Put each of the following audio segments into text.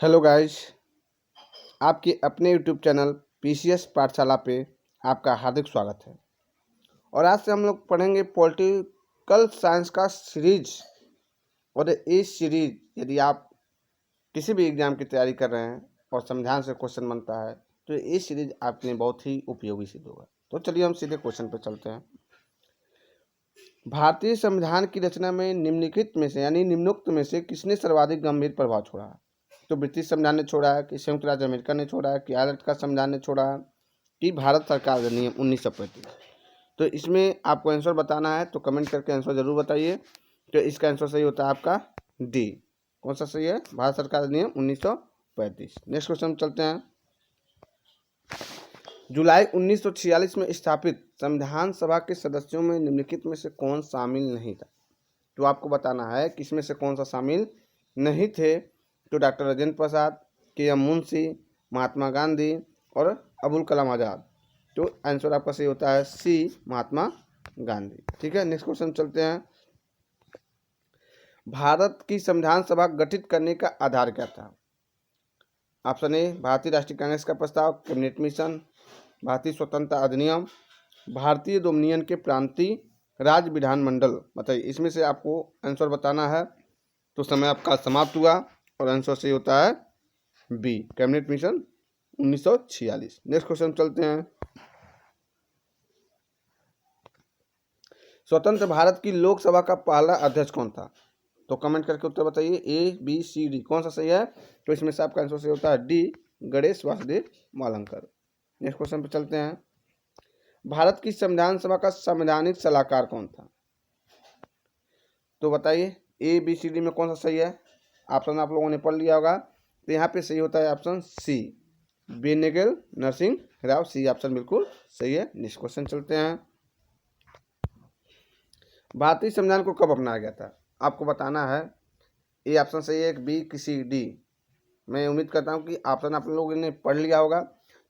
Hello guys, आपके अपने YouTube channel PCS पाठशाला पे आपका हार्दिक स्वागत है। और आज से हम लोग पढ़ेंगे पॉलिटिकल साइंस का सीरीज। और इस सीरीज यदि आप किसी भी एग्ज़ाम की तैयारी कर रहे हैं और संविधान से क्वेश्चन बनता है तो ये सीरीज आपके लिए बहुत ही उपयोगी सिद्ध होगा। तो चलिए हम सीधे क्वेश्चन पर चलते हैं। भारतीय संविधान की रचना में निम्नलिखित में से यानी निम्नोक्त में से किसने सर्वाधिक गंभीर प्रभाव छोड़ा है? तो ब्रिटिश संविधान ने छोड़ा है, कि संयुक्त राज्य अमेरिका ने छोड़ा है, कि आयरलैंड का संविधान ने छोड़ा है, कि भारत सरकार अधिनियम 1935। तो इसमें आपको आंसर बताना है, तो कमेंट करके आंसर जरूर बताइए। तो इसका आंसर सही होता है आपका डी। कौन सा सही है? भारत सरकार अधिनियम 1935। नेक्स्ट क्वेश्चन चलते हैं। जुलाई 1946 में स्थापित संविधान सभा के सदस्यों में निम्नलिखित में से कौन शामिल नहीं था? तो आपको बताना है कि इसमें से कौन सा शामिल नहीं थे। तो डॉक्टर राजेंद्र प्रसाद, के.एम. मुंशी, महात्मा गांधी और अबुल कलाम आज़ाद। तो आंसर आपका सही होता है सी, महात्मा गांधी। ठीक है, नेक्स्ट क्वेश्चन चलते हैं। भारत की संविधान सभा गठित करने का आधार क्या था? ऑप्शन ए, भारतीय राष्ट्रीय कांग्रेस का प्रस्ताव, कैबिनेट मिशन, भारतीय स्वतंत्रता अधिनियम, भारतीय डोमिनियन के प्रांतीय राज्य विधानमंडल। बताइए, इसमें से आपको आंसर बताना है। तो समय आपका समाप्त हुआ और आंसर सही होता है B, cabinet mission 1946। Next question चलते हैं। स्वतंत्र भारत की लोकसभा का पहला अध्यक्ष कौन था? तो कमेंट करके उत्तर बताइए, ए बी सी डी, कौन सा सही है? तो इसमें से आपका आंसर सही होता है D, Ganesh Vasudev Mavalankar. Next question पे चलते हैं। भारत की संविधान सभा का संवैधानिक सलाहकार कौन था? तो बताइए, ए बी सी डी में कौन सा सही है? ऑप्शन आप लोगों ने पढ़ लिया होगा। तो यहाँ पे सही होता है option C, Benegal Narasimha Rao. C option बिल्कुल सही है। नेक्स्ट क्वेश्चन चलते हैं। भारतीय संविधान को कब अपनाया गया था? आपको बताना है। ए ऑप्शन सही है, बी किसी डी। मैं उम्मीद करता हूँ कि ऑप्शन आप लोगों ने पढ़ लिया होगा।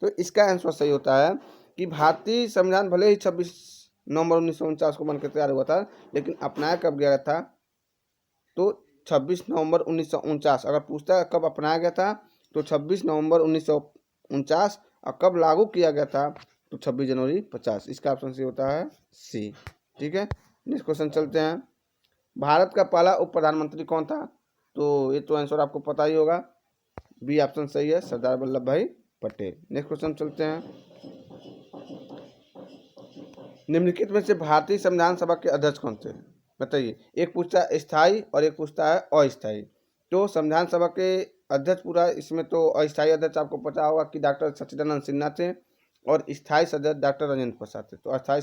तो इसका आंसर सही होता है कि भारतीय संविधान भले ही 26 नवंबर 1949 को बनकर तैयार हुआ था, लेकिन अपनाया कब गया था? तो 26 नवंबर 1949। अगर पूछता है कब अपनाया गया था, तो 26 नवंबर 1949। और कब लागू किया गया था? तो 26 जनवरी 50। इसका ऑप्शन सही होता है सी। ठीक है, नेक्स्ट क्वेश्चन चलते हैं। भारत का पहला उप प्रधानमंत्री कौन था? तो ये तो आंसर आपको पता ही होगा, बी ऑप्शन सही है, सरदार वल्लभ भाई पटेल। नेक्स्ट क्वेश्चन चलते हैं। निम्नलिखित में से भारतीय संविधान सभा के अध्यक्ष कौन थे? बताइए, एक पूछता है स्थायी और एक पूछता है अस्थायी। तो संविधान सभा के अध्यक्ष पूरा, इसमें तो अस्थायी अध्यक्ष आपको पता होगा कि डॉक्टर सच्चिदानंद सिन्हा थे, और स्थायी सदस्य डॉक्टर राजेंद्र प्रसाद थे। तो अस्थायी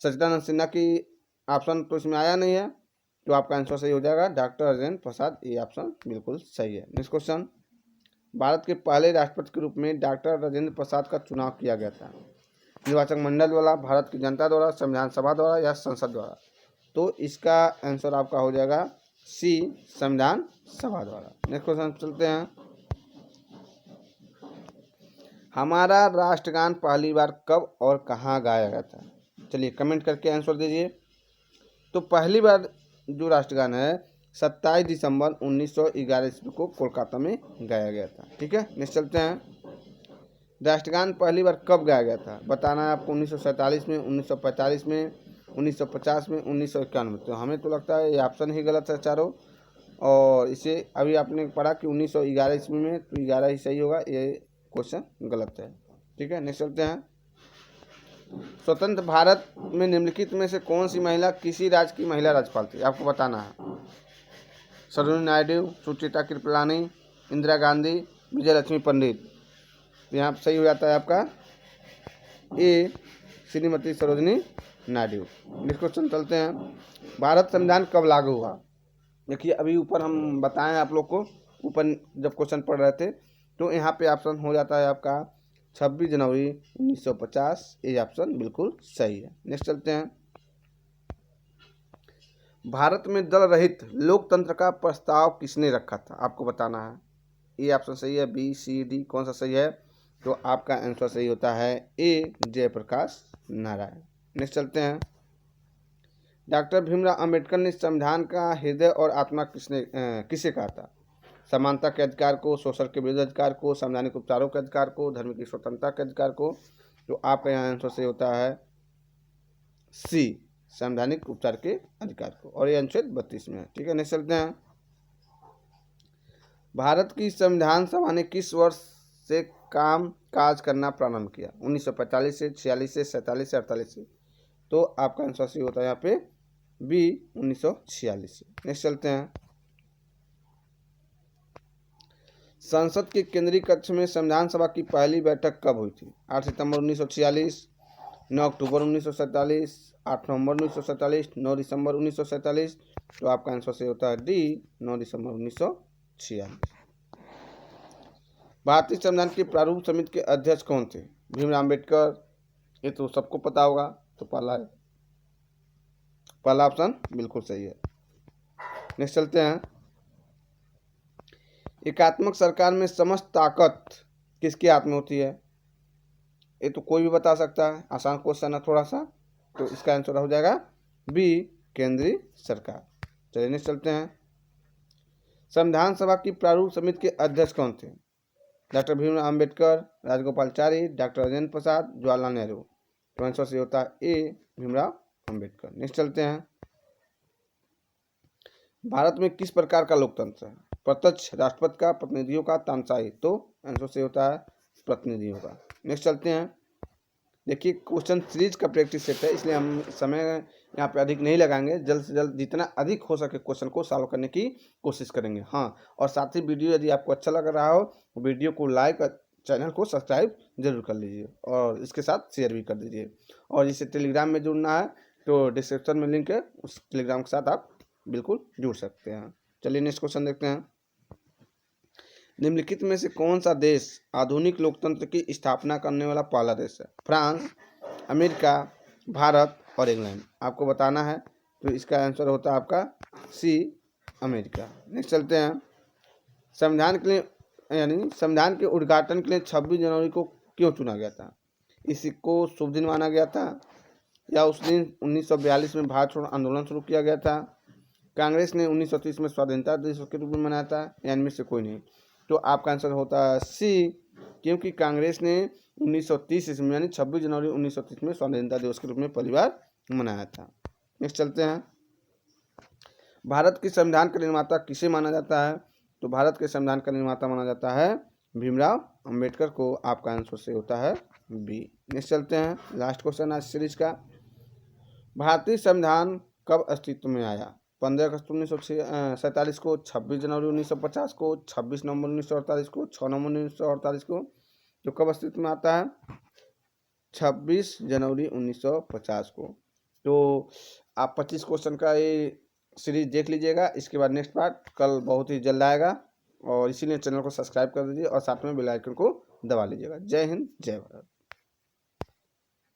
सच्चिदानंद सिन्हा की ऑप्शन तो इसमें आया नहीं है, तो आपका आंसर सही हो जाएगा डॉक्टर राजेंद्र प्रसाद। ये ऑप्शन बिल्कुल सही है। Next question. भारत के पहले राष्ट्रपति के रूप में डॉक्टर राजेंद्र प्रसाद का चुनाव किया गया था। निर्वाचक मंडल द्वारा, भारत की जनता द्वारा, संविधान सभा द्वारा या संसद द्वारा? तो इसका आंसर आपका हो जाएगा सी, संविधान सभा द्वारा। नेक्स्ट क्वेश्चन चलते हैं। हमारा राष्ट्रगान पहली बार कब और कहाँ गाया गया था? चलिए कमेंट करके आंसर दीजिए। तो पहली बार जो राष्ट्रगान है 27 दिसंबर 1911 ईस्वी को कोलकाता में गाया गया था। ठीक है, नेक्स्ट चलते हैं। राष्ट्रगान पहली बार कब गाया गया था? बताना है आपको। 1947 में, 1945 में, 1950 में, 1991 में। तो हमें तो लगता है ये ऑप्शन ही गलत है चारों। और इसे अभी आपने पढ़ा कि 1911 ईस्वी में, तो 11 ही सही होगा। ये क्वेश्चन गलत है। ठीक है, नेक्स्ट चलते हैं। स्वतंत्र भारत में निम्नलिखित में से कौन सी महिला किसी राज्य की महिला राज्यपाल थी? आपको बताना है। सरोजिनी नायडू, सुचेता कृपलानी, इंदिरा गांधी, विजय लक्ष्मी पंडित। यहाँ सही हो जाता है आपका ए, श्रीमती सरोजिनी नायडू। नेक्स्ट क्वेश्चन चलते हैं। भारत संविधान कब लागू हुआ? देखिए, अभी ऊपर हम बताएं आप लोग को, ऊपर जब क्वेश्चन पढ़ रहे थे, तो यहाँ पे ऑप्शन हो जाता है आपका 26 जनवरी 1950। ये ऑप्शन बिल्कुल सही है। नेक्स्ट चलते हैं। भारत में दल रहित लोकतंत्र का प्रस्ताव किसने रखा था? आपको बताना है। ए ऑप्शन सही है, बी सी डी, कौन सा सही है? तो आपका आंसर सही होता है ए, जयप्रकाश नारायण। नेक्स्ट चलते हैं। डॉक्टर भीमराव अंबेडकर ने संविधान का हृदय और आत्मा किसे कहा था? समानता के अधिकार को, शोषण के विरुद्ध अधिकार को, संवैधानिक उपचारों के अधिकार को, धर्म की स्वतंत्रता के अधिकार को। तो आपका यहाँ आंसर से होता है सी, संवैधानिक उपचार के अधिकार को, और ये अनुच्छेद 32 में है। ठीक है, नेक्स्ट चलते हैं। भारत की संविधान सभा ने किस वर्ष से काम काज करना प्रारंभ किया? 1945 से, 46 से, 47 से, 48 से। तो आपका आंसर सी होता है यहाँ पे बी, 1946 से। नेक्स्ट चलते हैं। संसद के केंद्रीय कक्ष में संविधान सभा की पहली बैठक कब हुई थी? 8 सितंबर 1946, 9 अक्टूबर 1947, 8 नवंबर 1947, 9 दिसंबर 1947। तो आपका आंसर से होता है डी, 9 दिसंबर 1946। भारतीय संविधान की प्रारूप समिति के अध्यक्ष कौन थे? भीमराव अम्बेडकर। ये तो सबको पता होगा, तो पहला ऑप्शन बिल्कुल सही है। नेक्स्ट चलते हैं। एकात्मक सरकार में समस्त ताकत किसके हाथ में होती है? ये तो कोई भी बता सकता है, आसान क्वेश्चन है थोड़ा सा। तो इसका आंसर हो जाएगा बी, केंद्रीय सरकार। चलिए नेक्स्ट चलते हैं। संविधान सभा की प्रारूप समिति के अध्यक्ष कौन थे? Doctor Bhimrao Ambedkar, Rajagopalachari, doctor Rajendra Prasad, Jawaharlal Nehru. तो आंसर से होता है ए, भीमराव अम्बेडकर। नेक्स्ट चलते हैं। भारत में किस प्रकार का लोकतंत्र है? प्रत्यक्ष, राष्ट्रपति का, प्रतिनिधियों का, तानाशाही। तो आंसर से होता है प्रतिनिधियों का। नेक्स्ट चलते हैं। देखिए क्वेश्चन सीरीज का प्रैक्टिस सेट है, इसलिए हम समय यहाँ पे अधिक नहीं लगाएंगे। जल्द से जल्द जितना अधिक हो सके क्वेश्चन को सॉल्व करने की कोशिश करेंगे। हाँ, और साथ ही वीडियो यदि आपको अच्छा लग रहा हो, वीडियो को लाइक, चैनल को सब्सक्राइब जरूर कर लीजिए और इसके साथ शेयर भी कर दीजिए। और जिसे टेलीग्राम में जुड़ना है तो डिस्क्रिप्शन में लिंक है, उस टेलीग्राम के साथ आप बिल्कुल जुड़ सकते हैं। चलिए नेक्स्ट क्वेश्चन देखते हैं। निम्नलिखित में से कौन सा देश आधुनिक लोकतंत्र की स्थापना करने वाला पहला देश है? फ्रांस, अमेरिका, भारत और इंग्लैंड। आपको बताना है, तो इसका आंसर होता है आपका सी, अमेरिका। नेक्स्ट चलते हैं। संविधान के लिए यानी संविधान के उद्घाटन के लिए 26 जनवरी को क्यों चुना गया था? इसको शुभ दिन माना गया था, या उस दिन 1942 में भारत छोड़ो आंदोलन शुरू किया गया था, कांग्रेस ने 1930 में स्वाधीनता दिवस के रूप में मनाया था, या इनमें से कोई नहीं? तो आपका आंसर होता है सी, क्योंकि कांग्रेस ने 1930 ईस्वी यानी 26 जनवरी 1930 में स्वाधीनता दिवस के रूप में पहली बार मनाया था। नेक्स्ट चलते हैं। भारत के संविधान का निर्माता किसे माना जाता है? तो भारत के संविधान का निर्माता माना जाता है भीमराव अम्बेडकर को। आपका आंसर से होता है बी। नेक्स्ट चलते हैं। लास्ट क्वेश्चन आज सीरीज का। भारतीय संविधान कब अस्तित्व में आया? 15 अगस्त 1947 को, 26 जनवरी 1950 को, 26 नवंबर 1948 को, 6 नवंबर 1948 को। तो कब अस्तित्व में आता है? 26 जनवरी 1950 को। तो आप 25 क्वेश्चन का ये सीरीज देख लीजिएगा। इसके बाद नेक्स्ट पार्ट कल बहुत ही जल्द आएगा, और इसीलिए चैनल को सब्सक्राइब कर दीजिए और साथ में बेल आइकन को दबा लीजिएगा। जय हिंद, जय भारत।